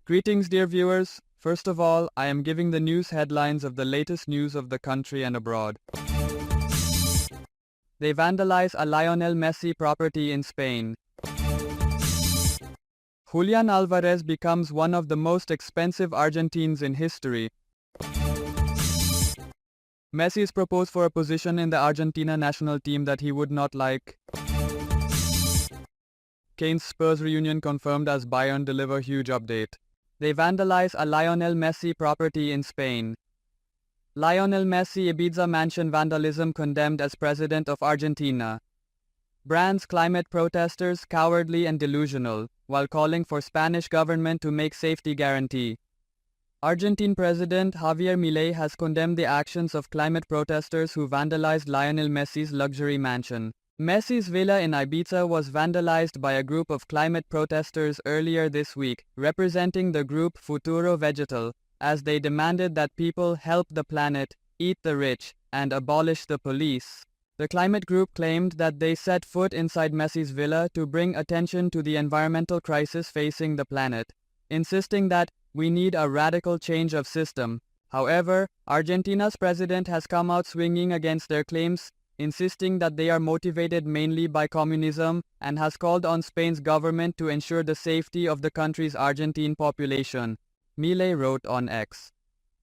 Greetings, dear viewers. First of all, I am giving the news headlines of the latest news of the country and abroad. They vandalize a Lionel Messi property in Spain. Julian Alvarez becomes one of the most expensive Argentines in history. Messi is proposed for a position in the Argentina national team that he would not like. Kane's Spurs reunion confirmed as Bayern deliver huge update. They vandalize a Lionel Messi property in Spain. Lionel Messi Ibiza mansion vandalism condemned as president of Argentina. Brands climate protesters cowardly and delusional, while calling for Spanish government to make safety guarantee. Argentine President Javier Milei has condemned the actions of climate protesters who vandalized Lionel Messi's luxury mansion. Messi's villa in Ibiza was vandalized by a group of climate protesters earlier this week, representing the group Futuro Vegetal, as they demanded that people help the planet, eat the rich, and abolish the police. The climate group claimed that they set foot inside Messi's villa to bring attention to the environmental crisis facing the planet, insisting that we need a radical change of system. However, Argentina's president has come out swinging against their claims, insisting that they are motivated mainly by communism, and has called on Spain's government to ensure the safety of the country's Argentine population. Milei wrote on X.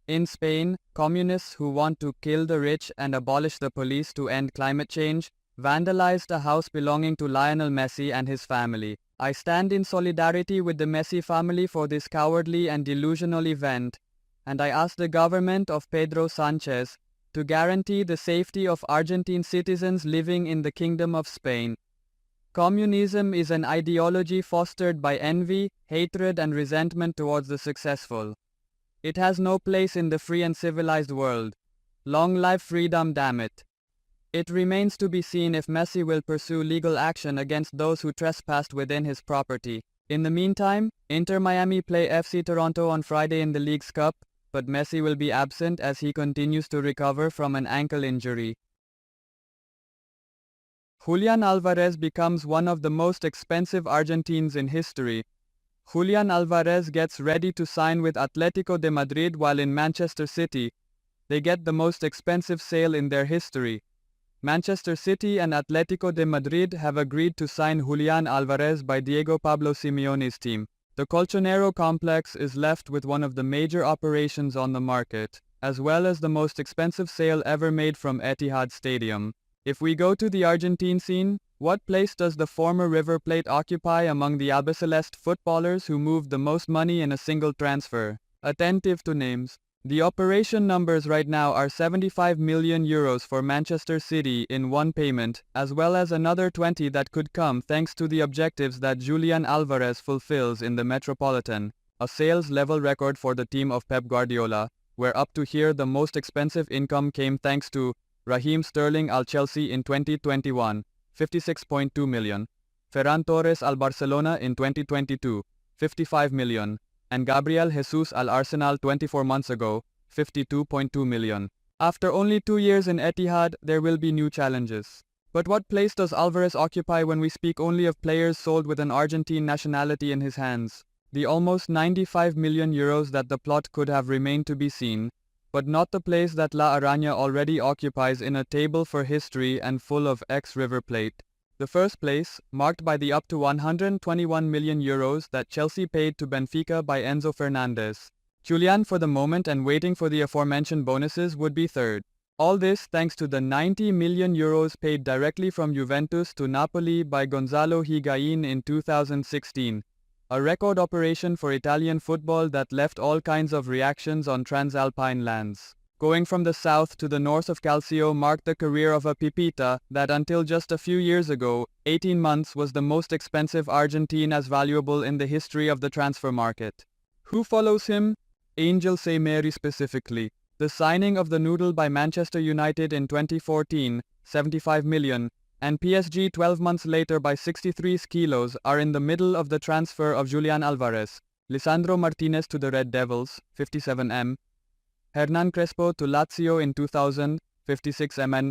In Spain, communists who want to kill the rich and abolish the police to end climate change vandalized a house belonging to Lionel Messi and his family. I stand in solidarity with the Messi family for this cowardly and delusional event, and I ask the government of Pedro Sanchez to guarantee the safety of Argentine citizens living in the Kingdom of Spain. Communism is an ideology fostered by envy, hatred, and resentment towards the successful. It has no place in the free and civilized world. Long live freedom, damn it. It remains to be seen if Messi will pursue legal action against those who trespassed within his property. In the meantime, Inter Miami play FC Toronto on Friday in the League's Cup, but Messi will be absent as he continues to recover from an ankle injury. Julian Alvarez becomes one of the most expensive Argentines in history. Julian Alvarez gets ready to sign with Atletico de Madrid while in Manchester City. They get the most expensive sale in their history. Manchester City and Atletico de Madrid have agreed to sign Julian Alvarez by Diego Pablo Simeone's team. The Colchonero complex is left with one of the major operations on the market, as well as the most expensive sale ever made from Etihad Stadium. If we go to the Argentine scene, what place does the former River Plate occupy among the albiceleste footballers who moved the most money in a single transfer? Attentive to names. The operation numbers right now are 75 million euros for Manchester City in one payment, as well as another 20 that could come thanks to the objectives that Julian Alvarez fulfills in the Metropolitan, a sales level record for the team of Pep Guardiola, where up to here the most expensive income came thanks to Raheem Sterling al Chelsea in 2021, 56.2 million, Ferran Torres al Barcelona in 2022, 55 million, and Gabriel Jesus al Arsenal 24 months ago, 52.2 million. After only 2 years in Etihad, there will be new challenges. But what place does Alvarez occupy when we speak only of players sold with an Argentine nationality in his hands? The almost 95 million euros that the plot could have remained to be seen, but not the place that La Araña already occupies in a table for history and full of ex-River Plate. The first place, marked by the up to 121 million euros that Chelsea paid to Benfica by Enzo Fernandez. Julian for the moment and waiting for the aforementioned bonuses would be third. All this thanks to the 90 million euros paid directly from Juventus to Napoli by Gonzalo Higuain in 2016. A record operation for Italian football that left all kinds of reactions on Transalpine lands. Going from the south to the north of Calcio marked the career of a Pipita that until just a few years ago, 18 months, was the most expensive Argentine as valuable in the history of the transfer market. Who follows him? Angel Say Mary specifically. The signing of the Noodle by Manchester United in 2014, 75 million, and PSG 12 months later by 63 kilos are in the middle of the transfer of Julian Alvarez. Lisandro Martinez to the Red Devils, 57M. Hernan Crespo to Lazio in 2000, 56 MN.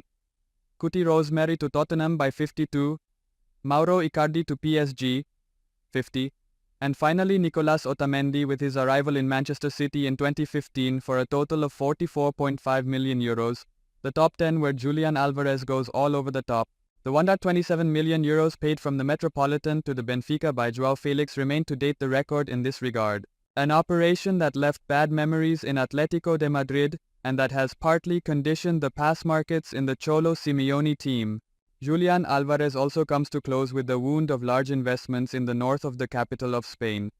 Cuti Rosemary to Tottenham by 52. Mauro Icardi to PSG, 50. And finally, Nicolas Otamendi with his arrival in Manchester City in 2015 for a total of 44.5 million euros. The top 10 where Julian Alvarez goes all over the top. The 127 million euros paid from the Metropolitan to the Benfica by João Felix remained to date the record in this regard. An operation that left bad memories in Atletico de Madrid and that has partly conditioned the pass markets in the Cholo Simeone team. Julian Alvarez also comes to close with the wound of large investments in the north of the capital of Spain.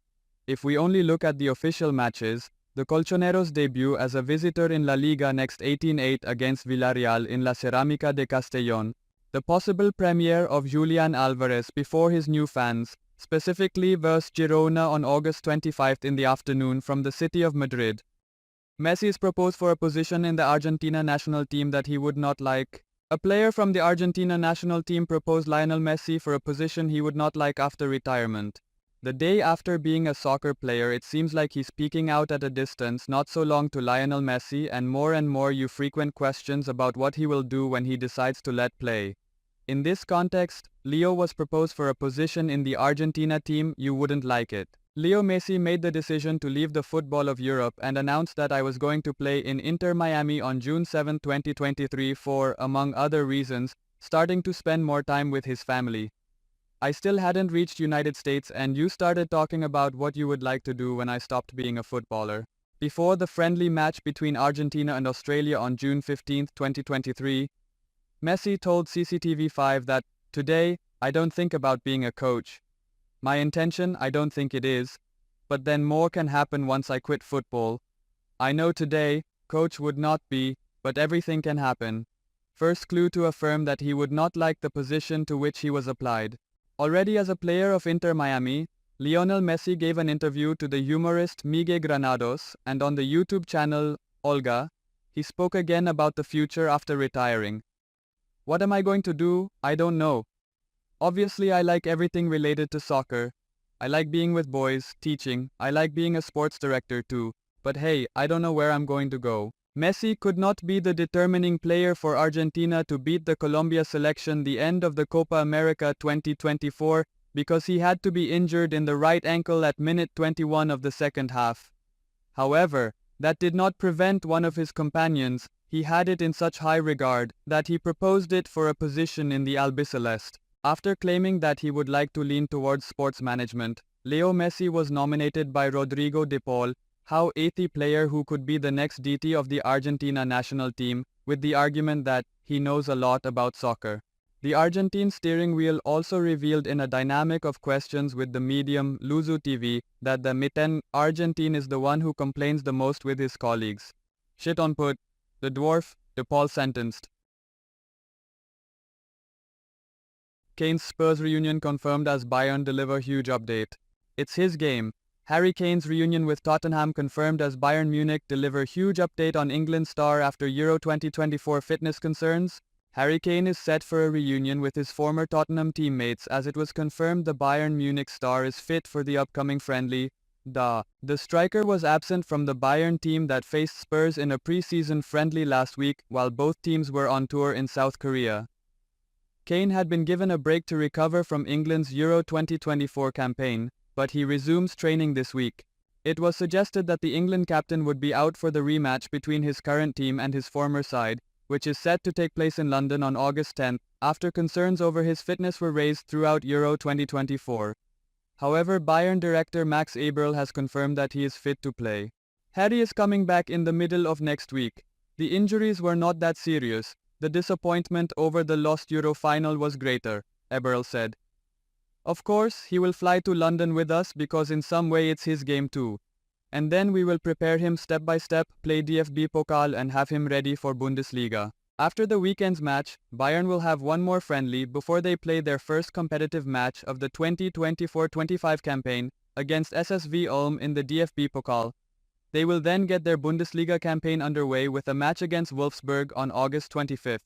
If we only look at the official matches, the Colchoneros debut as a visitor in La Liga next 18-8 against Villarreal in La Cerámica de Castellón. The possible premiere of Julian Alvarez before his new fans, specifically versus Girona on August 25 in the afternoon from the city of Madrid. Messi is proposed for a position in the Argentina national team that he would not like. A player from the Argentina national team proposed Lionel Messi for a position he would not like after retirement. The day after being a soccer player, it seems like he's peeking out at a distance not so long to Lionel Messi, and more you frequent questions about what he will do when he decides to let play. In this context, Leo was proposed for a position in the Argentina team. You wouldn't like it. Leo Messi made the decision to leave the football of Europe and announced that I was going to play in Inter Miami on June 7, 2023 for, among other reasons, starting to spend more time with his family. I still hadn't reached United States and you started talking about what you would like to do when I stopped being a footballer. Before the friendly match between Argentina and Australia on June 15, 2023, Messi told CCTV5 that, "Today, I don't think about being a coach. My intention, I don't think it is, but then more can happen once I quit football. I know today, coach would not be, but everything can happen." First clue to affirm that he would not like the position to which he was applied. Already as a player of Inter Miami, Lionel Messi gave an interview to the humorist Miguel Granados, and on the YouTube channel Olga, he spoke again about the future after retiring. "What am I going to do? I don't know. Obviously, I like everything related to soccer. I like being with boys, teaching, I like being a sports director too. But hey, I don't know where I'm going to go." Messi could not be the determining player for Argentina to beat the Colombia selection the end of the Copa America 2024 because he had to be injured in the right ankle at minute 21 of the second half. However, that did not prevent one of his companions, he had it in such high regard, that he proposed it for a position in the Albiceleste. After claiming that he would like to lean towards sports management, Leo Messi was nominated by Rodrigo de Paul, how 80 player who could be the next DT of the Argentina national team, with the argument that he knows a lot about soccer. The Argentine steering wheel also revealed in a dynamic of questions with the medium Luzu TV that the Mitten Argentine is the one who complains the most with his colleagues. Shit on put, the dwarf, de Paul sentenced. Kane's Spurs reunion confirmed as Bayern deliver huge update. It's his game. Harry Kane's reunion with Tottenham confirmed as Bayern Munich deliver huge update on England star after Euro 2024 fitness concerns. Harry Kane is set for a reunion with his former Tottenham teammates as it was confirmed the Bayern Munich star is fit for the upcoming friendly. The striker was absent from the Bayern team that faced Spurs in a pre-season friendly last week while both teams were on tour in South Korea. Kane had been given a break to recover from England's Euro 2024 campaign, but he resumes training this week. It was suggested that the England captain would be out for the rematch between his current team and his former side, which is set to take place in London on August 10, after concerns over his fitness were raised throughout Euro 2024. However, Bayern director Max Eberl has confirmed that he is fit to play. Harry is coming back in the middle of next week. The injuries were not that serious. The disappointment over the lost Euro final was greater, Eberl said. Of course, he will fly to London with us because in some way it's his game too. And then we will prepare him step by step, play DFB Pokal and have him ready for Bundesliga. After the weekend's match, Bayern will have one more friendly before they play their first competitive match of the 2024-25 campaign against SSV Ulm in the DFB Pokal. They will then get their Bundesliga campaign underway with a match against Wolfsburg on August 25.